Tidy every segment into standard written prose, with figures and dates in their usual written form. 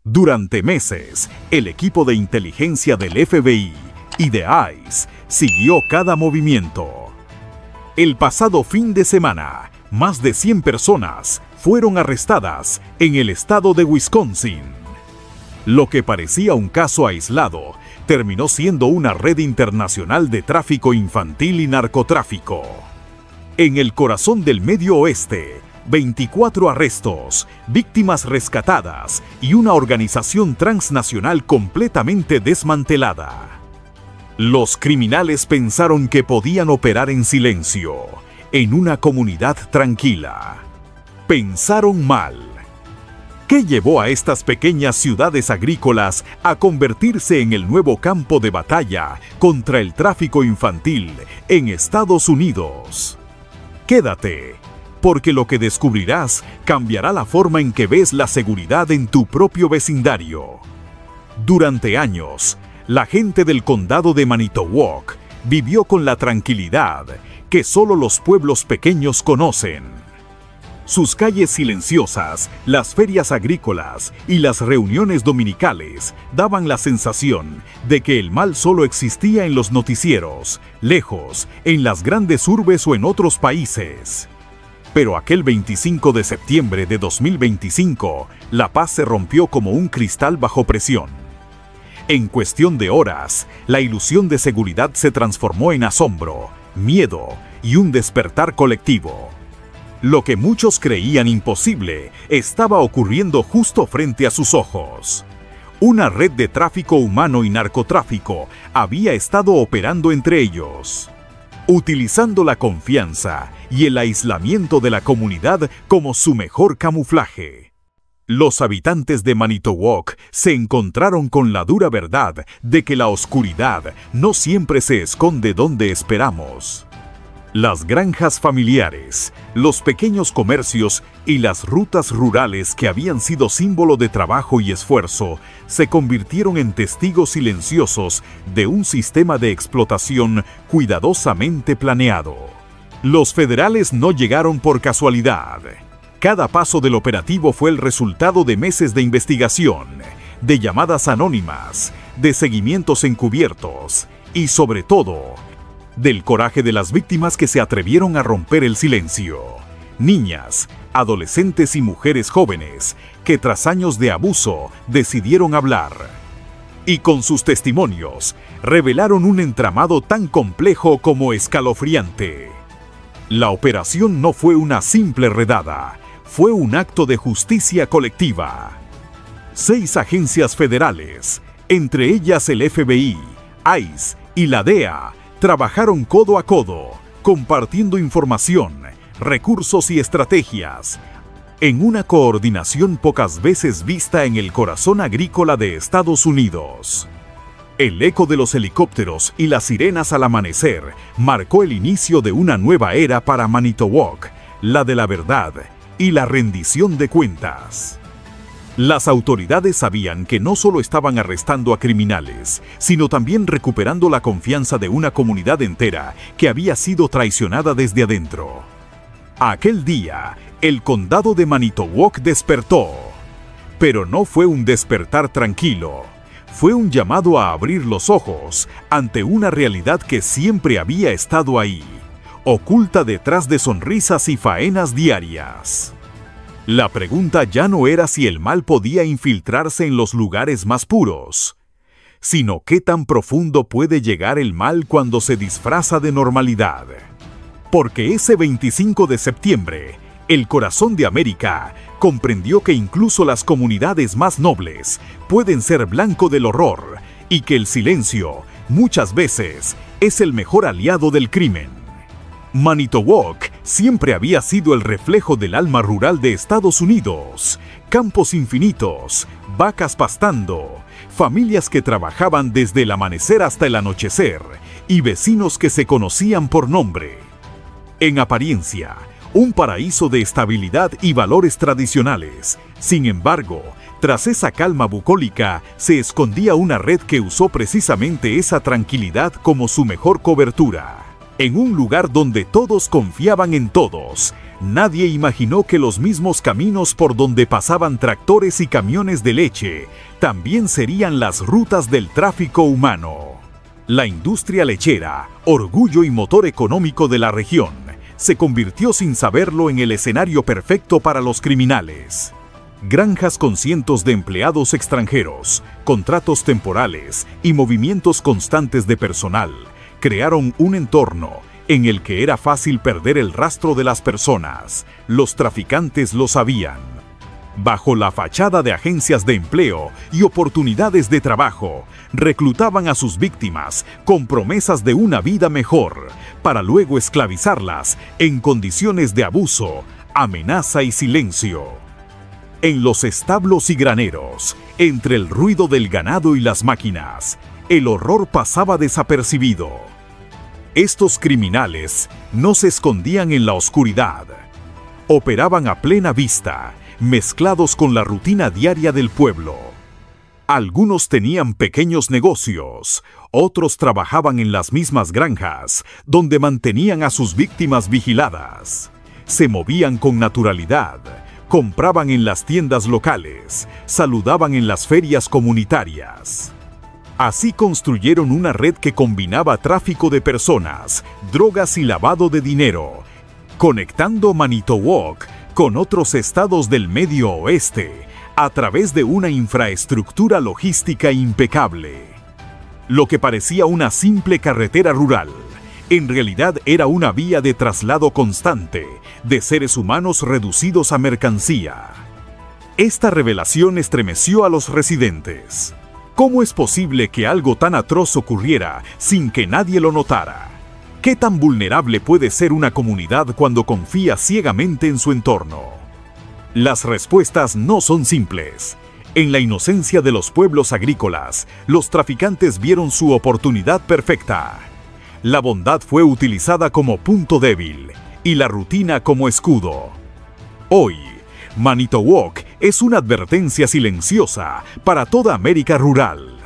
Durante meses, el equipo de inteligencia del FBI y de ICE siguió cada movimiento. El pasado fin de semana, más de 100 personas fueron arrestadas en el estado de Wisconsin. Lo que parecía un caso aislado terminó siendo una red internacional de tráfico infantil y narcotráfico. En el corazón del Medio Oeste, 24 arrestos, víctimas rescatadas y una organización transnacional completamente desmantelada. Los criminales pensaron que podían operar en silencio, en una comunidad tranquila. Pensaron mal. ¿Qué llevó a estas pequeñas ciudades agrícolas a convertirse en el nuevo campo de batalla contra el tráfico infantil en Estados Unidos? Quédate, porque lo que descubrirás cambiará la forma en que ves la seguridad en tu propio vecindario. Durante años, la gente del condado de Manitowoc vivió con la tranquilidad que solo los pueblos pequeños conocen. Sus calles silenciosas, las ferias agrícolas y las reuniones dominicales daban la sensación de que el mal solo existía en los noticieros, lejos, en las grandes urbes o en otros países. Pero aquel 25 de septiembre de 2025, la paz se rompió como un cristal bajo presión. En cuestión de horas, la ilusión de seguridad se transformó en asombro, miedo y un despertar colectivo. Lo que muchos creían imposible estaba ocurriendo justo frente a sus ojos. Una red de tráfico humano y narcotráfico había estado operando entre ellos, utilizando la confianza y el aislamiento de la comunidad como su mejor camuflaje. Los habitantes de Manitowoc se encontraron con la dura verdad de que la oscuridad no siempre se esconde donde esperamos. Las granjas familiares, los pequeños comercios y las rutas rurales que habían sido símbolo de trabajo y esfuerzo se convirtieron en testigos silenciosos de un sistema de explotación cuidadosamente planeado. Los federales no llegaron por casualidad. Cada paso del operativo fue el resultado de meses de investigación, de llamadas anónimas, de seguimientos encubiertos y, sobre todo, del coraje de las víctimas que se atrevieron a romper el silencio. Niñas, adolescentes y mujeres jóvenes que tras años de abuso decidieron hablar. Y con sus testimonios revelaron un entramado tan complejo como escalofriante. La operación no fue una simple redada, fue un acto de justicia colectiva. 6 agencias federales, entre ellas el FBI, ICE y la DEA, trabajaron codo a codo, compartiendo información, recursos y estrategias, en una coordinación pocas veces vista en el corazón agrícola de Estados Unidos. El eco de los helicópteros y las sirenas al amanecer marcó el inicio de una nueva era para Manitowoc, la de la verdad y la rendición de cuentas. Las autoridades sabían que no solo estaban arrestando a criminales, sino también recuperando la confianza de una comunidad entera que había sido traicionada desde adentro. Aquel día, el condado de Manitowoc despertó. Pero no fue un despertar tranquilo. Fue un llamado a abrir los ojos ante una realidad que siempre había estado ahí, oculta detrás de sonrisas y faenas diarias. La pregunta ya no era si el mal podía infiltrarse en los lugares más puros, sino qué tan profundo puede llegar el mal cuando se disfraza de normalidad. Porque ese 25 de septiembre, el corazón de América comprendió que incluso las comunidades más nobles pueden ser blanco del horror y que el silencio, muchas veces, es el mejor aliado del crimen. Manitowoc siempre había sido el reflejo del alma rural de Estados Unidos. Campos infinitos, vacas pastando, familias que trabajaban desde el amanecer hasta el anochecer y vecinos que se conocían por nombre. En apariencia, un paraíso de estabilidad y valores tradicionales. Sin embargo, tras esa calma bucólica se escondía una red que usó precisamente esa tranquilidad como su mejor cobertura. En un lugar donde todos confiaban en todos, Nadie imaginó que los mismos caminos por donde pasaban tractores y camiones de leche también serían las rutas del tráfico humano. La industria lechera, orgullo y motor económico de la región, se convirtió sin saberlo en el escenario perfecto para los criminales. Granjas con cientos de empleados extranjeros, contratos temporales y movimientos constantes de personal crearon un entorno en el que era fácil perder el rastro de las personas. Los traficantes lo sabían. Bajo la fachada de agencias de empleo y oportunidades de trabajo, reclutaban a sus víctimas con promesas de una vida mejor, para luego esclavizarlas en condiciones de abuso, amenaza y silencio. En los establos y graneros, entre el ruido del ganado y las máquinas, el horror pasaba desapercibido. Estos criminales no se escondían en la oscuridad. Operaban a plena vista, mezclados con la rutina diaria del pueblo. Algunos tenían pequeños negocios, otros trabajaban en las mismas granjas, donde mantenían a sus víctimas vigiladas. Se movían con naturalidad, compraban en las tiendas locales, saludaban en las ferias comunitarias. Así construyeron una red que combinaba tráfico de personas, drogas y lavado de dinero, conectando Manitowoc con otros estados del Medio Oeste a través de una infraestructura logística impecable. Lo que parecía una simple carretera rural, en realidad era una vía de traslado constante de seres humanos reducidos a mercancía. Esta revelación estremeció a los residentes. ¿Cómo es posible que algo tan atroz ocurriera sin que nadie lo notara? ¿Qué tan vulnerable puede ser una comunidad cuando confía ciegamente en su entorno? Las respuestas no son simples. En la inocencia de los pueblos agrícolas, los traficantes vieron su oportunidad perfecta. La bondad fue utilizada como punto débil y la rutina como escudo. Hoy, Manitowoc es una advertencia silenciosa para toda América rural.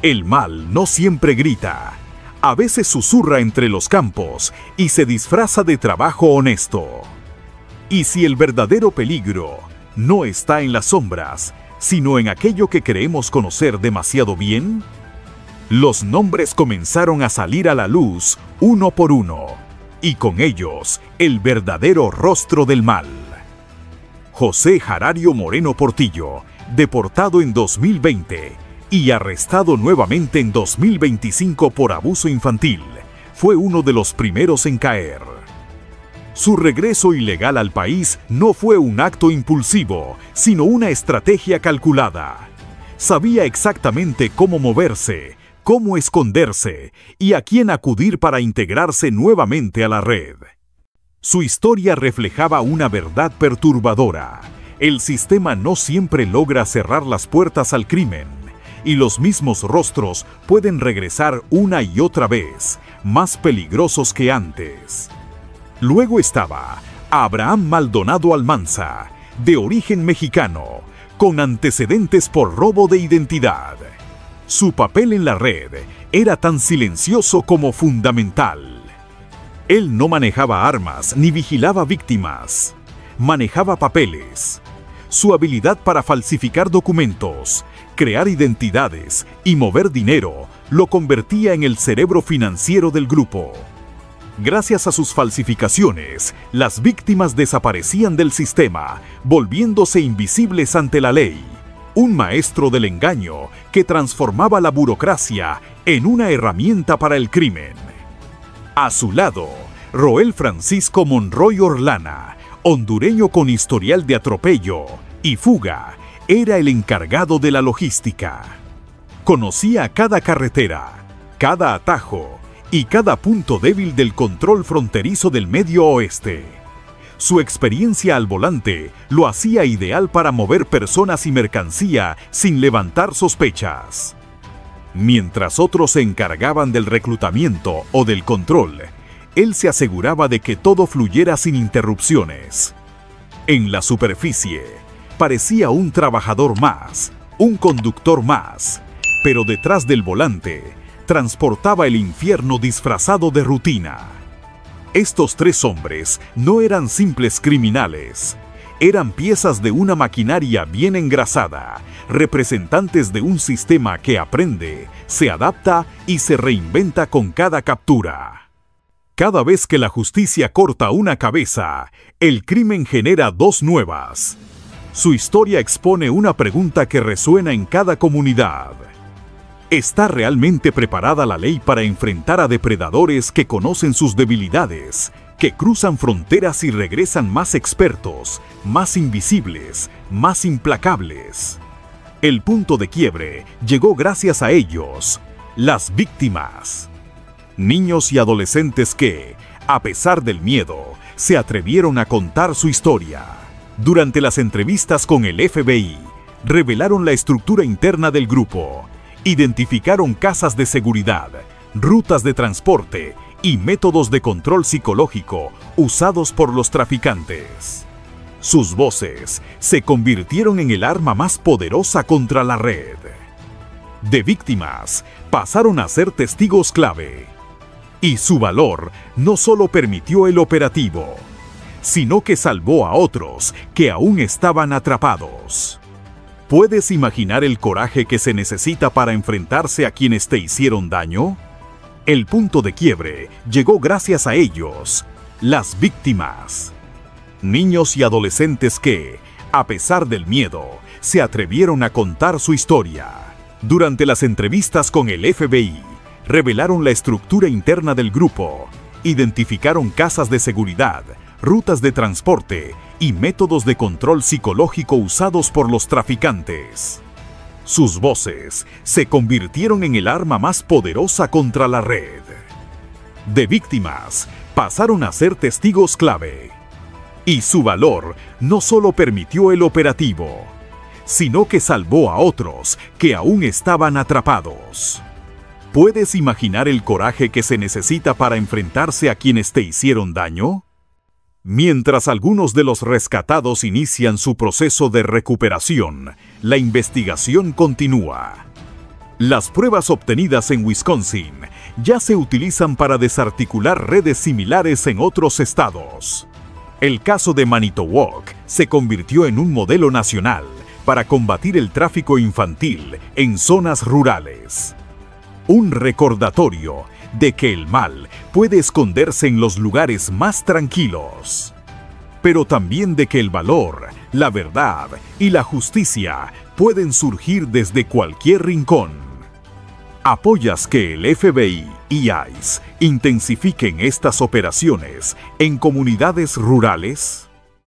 El mal no siempre grita. A veces susurra entre los campos y se disfraza de trabajo honesto. Y si el verdadero peligro no está en las sombras, sino en aquello que creemos conocer demasiado bien, los nombres comenzaron a salir a la luz uno por uno, y con ellos el verdadero rostro del mal. José Jarario Moreno Portillo, deportado en 2020 y arrestado nuevamente en 2025 por abuso infantil, fue uno de los primeros en caer. Su regreso ilegal al país no fue un acto impulsivo, sino una estrategia calculada. Sabía exactamente cómo moverse, cómo esconderse y a quién acudir para integrarse nuevamente a la red. Su historia reflejaba una verdad perturbadora. El sistema no siempre logra cerrar las puertas al crimen, y los mismos rostros pueden regresar una y otra vez, más peligrosos que antes. Luego estaba Abraham Maldonado Almanza, de origen mexicano, con antecedentes por robo de identidad. Su papel en la red era tan silencioso como fundamental. Él no manejaba armas ni vigilaba víctimas. Manejaba papeles. Su habilidad para falsificar documentos, crear identidades y mover dinero lo convertía en el cerebro financiero del grupo. Gracias a sus falsificaciones, las víctimas desaparecían del sistema, volviéndose invisibles ante la ley. Un maestro del engaño que transformaba la burocracia en una herramienta para el crimen. A su lado, Roel Francisco Monroy Orlana, hondureño con historial de atropello y fuga, era el encargado de la logística. Conocía cada carretera, cada atajo y cada punto débil del control fronterizo del Medio Oeste. Su experiencia al volante lo hacía ideal para mover personas y mercancía sin levantar sospechas. Mientras otros se encargaban del reclutamiento o del control, él se aseguraba de que todo fluyera sin interrupciones. En la superficie, parecía un trabajador más, un conductor más, pero detrás del volante, transportaba el infierno disfrazado de rutina. Estos 3 hombres no eran simples criminales. Eran piezas de una maquinaria bien engrasada, representantes de un sistema que aprende, se adapta y se reinventa con cada captura. Cada vez que la justicia corta una cabeza, el crimen genera 2 nuevas. Su historia expone una pregunta que resuena en cada comunidad. ¿Está realmente preparada la ley para enfrentar a depredadores que conocen sus debilidades, que cruzan fronteras y regresan más expertos, más invisibles, más implacables? El punto de quiebre llegó gracias a ellos, las víctimas. Niños y adolescentes que, a pesar del miedo, se atrevieron a contar su historia. Durante las entrevistas con el FBI, revelaron la estructura interna del grupo, identificaron casas de seguridad, rutas de transporte y métodos de control psicológico usados por los traficantes. Sus voces se convirtieron en el arma más poderosa contra la red. De víctimas pasaron a ser testigos clave. Y su valor no solo permitió el operativo, sino que salvó a otros que aún estaban atrapados. ¿Puedes imaginar el coraje que se necesita para enfrentarse a quienes te hicieron daño? El punto de quiebre llegó gracias a ellos, las víctimas. Niños y adolescentes que, a pesar del miedo, se atrevieron a contar su historia. Durante las entrevistas con el FBI, revelaron la estructura interna del grupo, identificaron casas de seguridad, rutas de transporte y métodos de control psicológico usados por los traficantes. Sus voces se convirtieron en el arma más poderosa contra la red. De víctimas pasaron a ser testigos clave. Y su valor no solo permitió el operativo, sino que salvó a otros que aún estaban atrapados. ¿Puedes imaginar el coraje que se necesita para enfrentarse a quienes te hicieron daño? Mientras algunos de los rescatados inician su proceso de recuperación, la investigación continúa. Las pruebas obtenidas en Wisconsin ya se utilizan para desarticular redes similares en otros estados. El caso de Manitowoc se convirtió en un modelo nacional para combatir el tráfico infantil en zonas rurales. Un recordatorio de que el mal puede esconderse en los lugares más tranquilos, pero también de que el valor, la verdad y la justicia pueden surgir desde cualquier rincón. ¿Apoyas que el FBI y ICE intensifiquen estas operaciones en comunidades rurales?